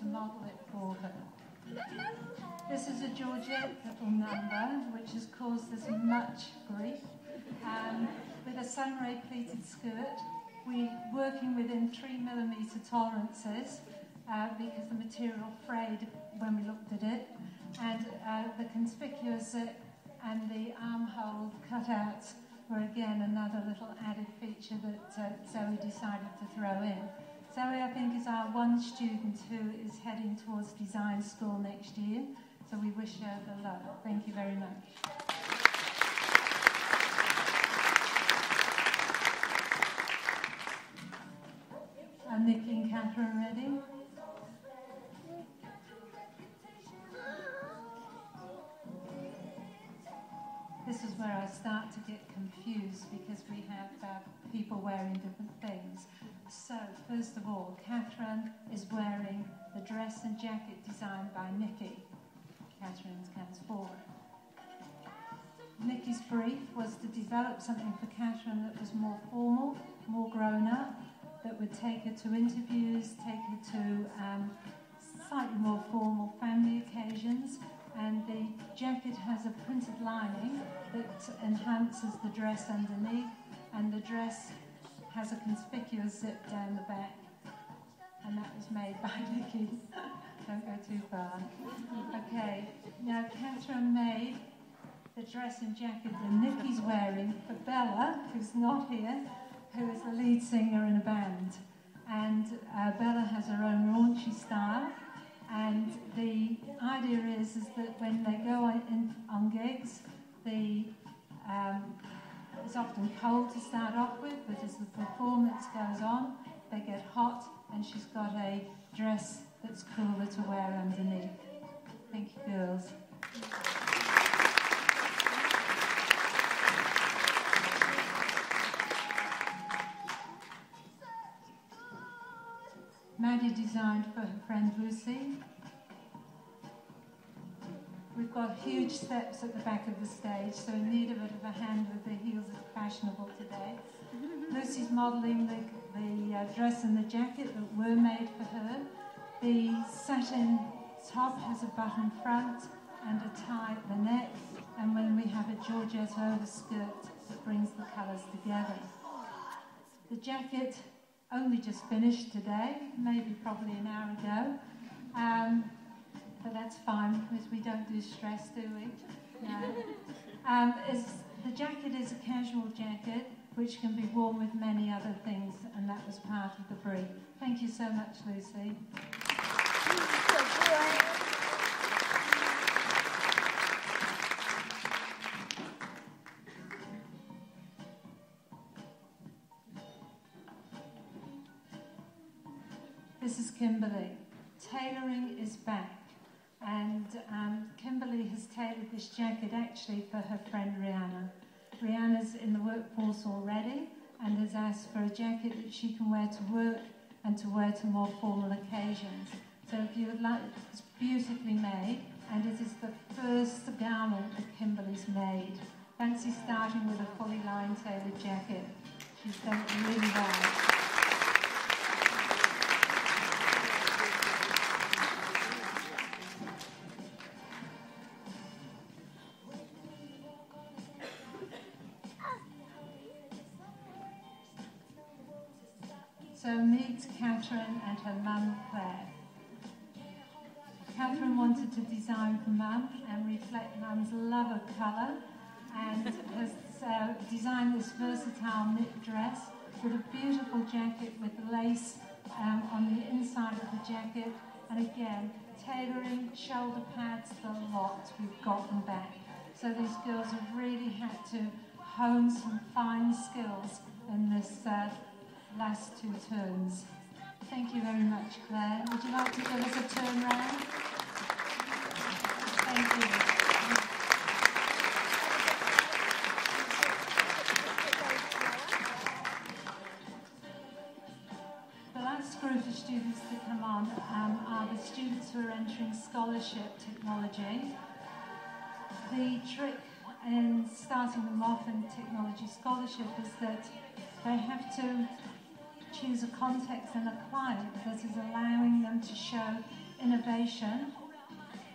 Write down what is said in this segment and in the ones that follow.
to model it for her. This is a Georgette little number, which has caused us much grief. With a sunray pleated skirt, we're working within 3mm tolerances because the material frayed when we looked at it, and the conspicuous zip and the armhole cutouts were again another little added feature that Zoe decided to throw in. Zoe, I think, is our one student who is heading towards design school next year, so we wish her the luck. Thank you very much. Are Nikki and Catherine ready? This is where I start to get confused because we have people wearing different things. So, first of all, Catherine is wearing the dress and jacket designed by Nikki. Catherine comes forward. Nikki's brief was to develop something for Catherine that was more formal, more grown up, that would take her to interviews, take her to slightly more formal family occasions. And the jacket has a printed lining that enhances the dress underneath, and the dress has a conspicuous zip down the back, and that was made by Nikki. Don't go too far. Okay, now Catherine made the dress and jacket that Nikki's wearing for Bella, who's not here, who is the lead singer in a band. And Bella has her own raunchy style. And the idea is that when they go on gigs, it's often cold to start off with, but as the performance goes on, they get hot, and she's got a dress that's cooler to wear underneath. Thank you, girls. Maddie designed for her friend Lucy. We've got huge steps at the back of the stage, so in need of a bit of a hand with the heels is fashionable today. Lucy's modelling the dress and the jacket that were made for her. The satin top has a button front and a tie at the neck, and then we have a Georgette overskirt that brings the colours together. The jacket only just finished today, maybe probably an hour ago, but that's fine because we don't do stress, do we? No. The jacket is a casual jacket which can be worn with many other things, and that was part of the brief. Thank you so much, Lucy. This is Kimberly. Tailoring is back, and Kimberly has tailored this jacket actually for her friend Rihanna. Rihanna's in the workforce already and has asked for a jacket that she can wear to work and to wear to more formal occasions. So if you would like, it's beautifully made, and it is the first garment that Kimberly's made. Fancy starting with a fully lined tailored jacket. She's done it really well. So meet Catherine and her mum, Claire. Catherine wanted to design for Mum and reflect Mum's love of colour, and has designed this versatile knit dress with a beautiful jacket with lace on the inside of the jacket, and again, tailoring, shoulder pads, the lot, we've got them back. So these girls have really had to hone some fine skills in this last two turns. Thank you very much, Claire. Would you like to give us a turn round? Thank you. The last group of students to come on are the students who are entering scholarship technology. The trick in starting them off in technology scholarship is that they have to choose a context and a client that is allowing them to show innovation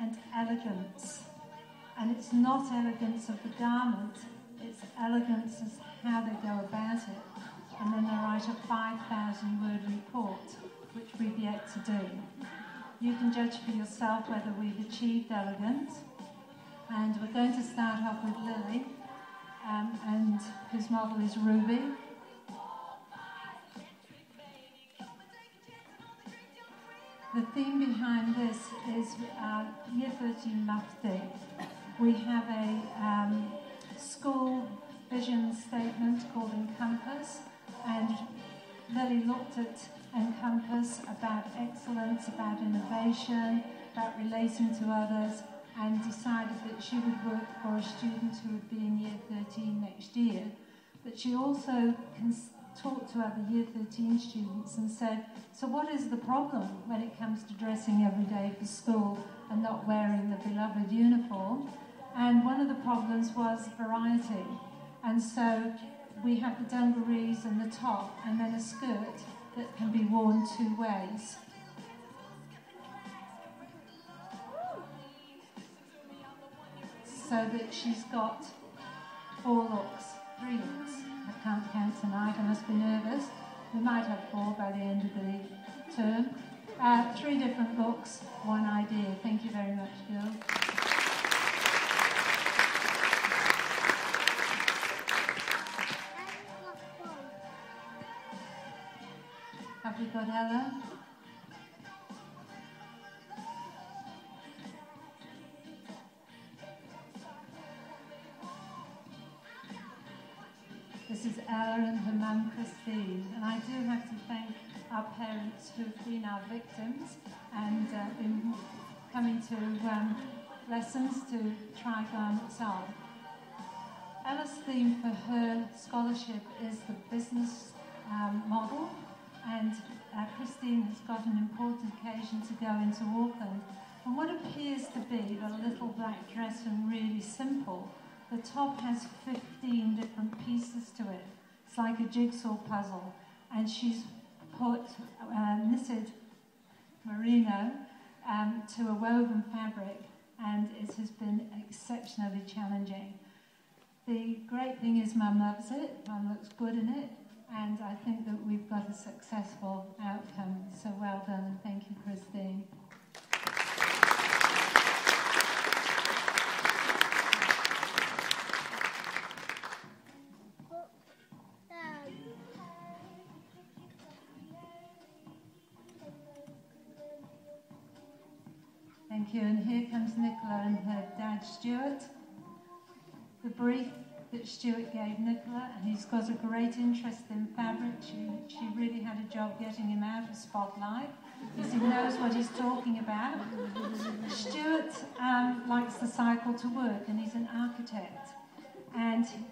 and elegance. And it's not elegance of the garment, it's elegance as how they go about it. And then they write a 5,000-word report, which we've yet to do. You can judge for yourself whether we've achieved elegance. And we're going to start off with Lily, and whose model is Ruby. The theme behind this is Year 13 Math Day. We have a school vision statement called Encompass, and Lily looked at Encompass about excellence, about innovation, about relating to others, and decided that she would work for a student who would be in Year 13 next year. But she also talked to other Year 13 students and said, so what is the problem when it comes to dressing every day for school and not wearing the beloved uniform? And one of the problems was variety. And so we have the dungarees and the top, and then a skirt that can be worn two ways. So that she's got 4 looks, 3 looks. I can't count tonight, I must be nervous. We might have 4 by the end of the term. 3 different looks, 1 idea. Thank you very much, girls. Have we got Ella? This is Ella and her mum Christine, and I do have to thank our parents who've been our victims and been coming to lessons to try garments on. Ella's theme for her scholarship is the business model, and Christine has got an important occasion to go into Auckland. And what appears to be a little black dress and really simple, the top has 15 different pieces to it. It's like a jigsaw puzzle. And she's put knitted merino to a woven fabric, and it has been exceptionally challenging. The great thing is Mum loves it, Mum looks good in it, and I think that we've got a successful outcome. So well done, and thank you, Christine. Thank you, and here comes Nicola and her dad Stuart. The brief that Stuart gave Nicola, and he's got a great interest in fabric. She really had a job getting him out of spotlight, because he knows what he's talking about. Stuart likes to cycle to work, and he's an architect,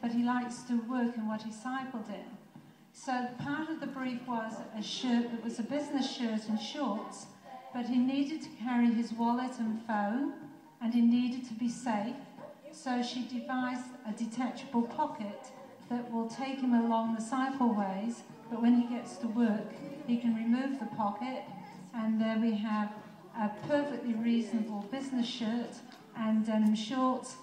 but he likes to work in what he cycled in. So part of the brief was a shirt that was a business shirt and shorts, but he needed to carry his wallet and phone, and he needed to be safe. So she devised a detachable pocket that will take him along the cycleways, but when he gets to work, he can remove the pocket, and there we have a perfectly reasonable business shirt and denim shorts,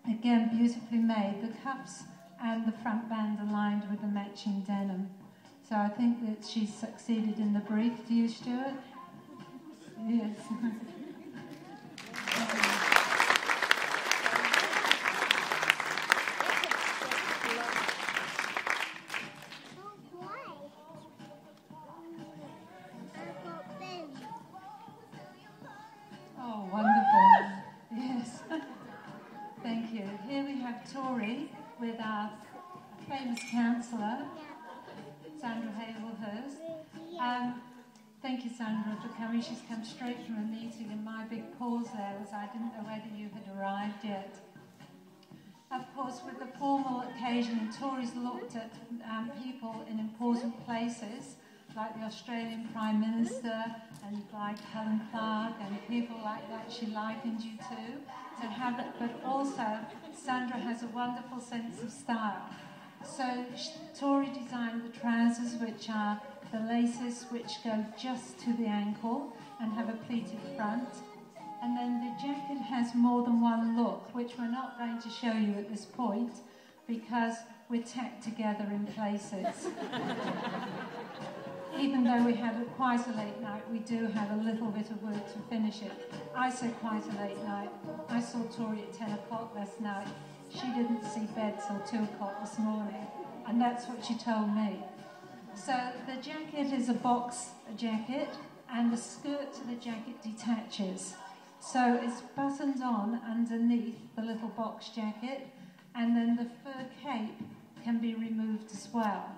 again beautifully made, the cuffs and the front band aligned with the matching denim. So I think that she's succeeded in the brief. Do you, Stuart? Yes. Oh, wonderful. Yes. Thank you. Here we have Tori with our famous counsellor, Sandra Havelhurst. Thank you, Sandra, for coming. She's come straight from a meeting, and my big pause there was I didn't know whether you had arrived yet. Of course, with the formal occasion, Tori's looked at people in important places, like the Australian Prime Minister, and like Helen Clark, and people like that she likened you to have it. But also, Sandra has a wonderful sense of style. So Tori designed the trousers, which are the laces which go just to the ankle and have a pleated front. And then the jacket has more than one look, which we're not going to show you at this point because we're tacked together in places. Even though we had quite a late night, we do have a little bit of work to finish it. I say quite a late night. I saw Tori at 10 o'clock last night. She didn't see bed till 2 o'clock this morning, and that's what she told me. So the jacket is a box jacket, and the skirt to the jacket detaches. So it's buttoned on underneath the little box jacket, and then the fur cape can be removed as well.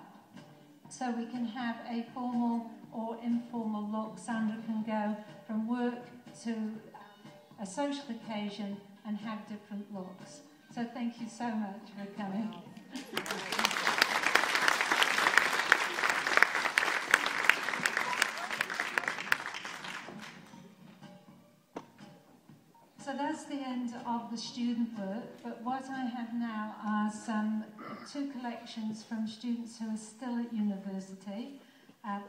So we can have a formal or informal look. Sandra can go from work to a social occasion and have different looks. So thank you so much for coming. So that's the end of the student work, but what I have now are two collections from students who are still at university,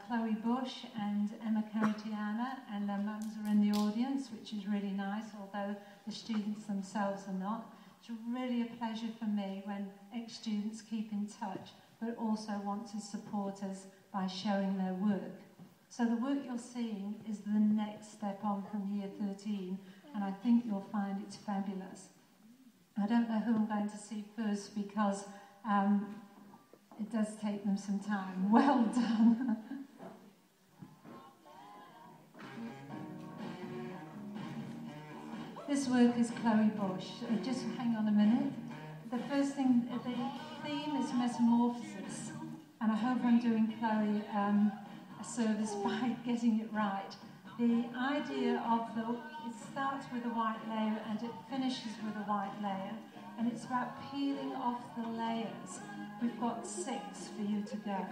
Chloe Bush and Emma Caritiana, and their mums are in the audience, which is really nice, although the students themselves are not. It's really a pleasure for me when ex-students keep in touch, but also want to support us by showing their work. So the work you're seeing is the next step on from year 13, and I think you'll find it's fabulous. I don't know who I'm going to see first because it does take them some time. Well done. This work is Chloe Bush. Just hang on a minute. The first thing, the theme is metamorphosis, and I hope I'm doing Chloe a service by getting it right. The idea of it starts with a white layer and it finishes with a white layer, and it's about peeling off the layers. We've got 6 for you to go.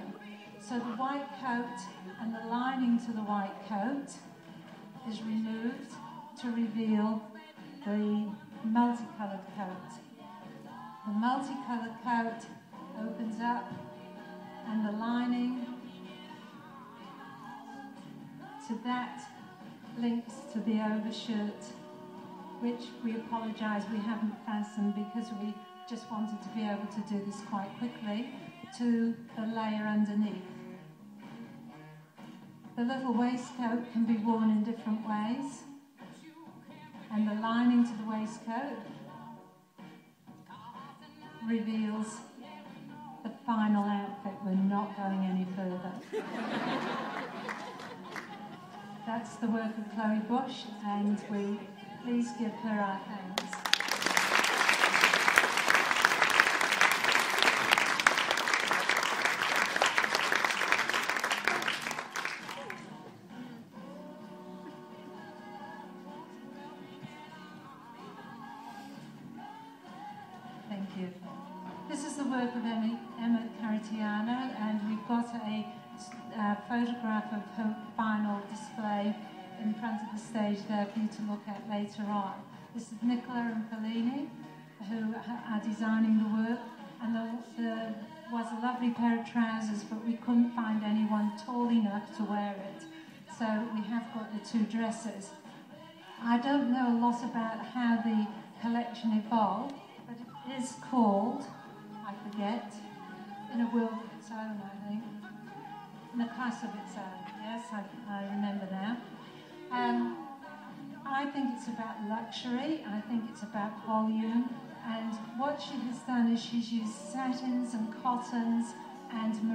So the white coat and the lining to the white coat is removed to reveal the multicoloured coat. The multicoloured coat opens up and the lining to that links to the overshirt, which we apologise we haven't fastened because we just wanted to be able to do this quite quickly, to the layer underneath. The little waistcoat can be worn in different ways, and the lining to the waistcoat reveals the final outfit. We're not going any further. That's the work of Chloe Bush, and we please give her our thanks. Thank you. This is the work of Emma Caritiana, and we've got a photograph of her final display in front of the stage there for you to look at later on. This is Nicola and Fellini, who are designing the work, and there was a lovely pair of trousers, but we couldn't find anyone tall enough to wear it. So we have got the 2 dresses. I don't know a lot about how the collection evolved, but it is called, I forget, In a World of Its Own, I think. In a Class of Its Own, yes, I remember now. I think it's about luxury, I think it's about volume, and what she has done is she's used satins and cottons and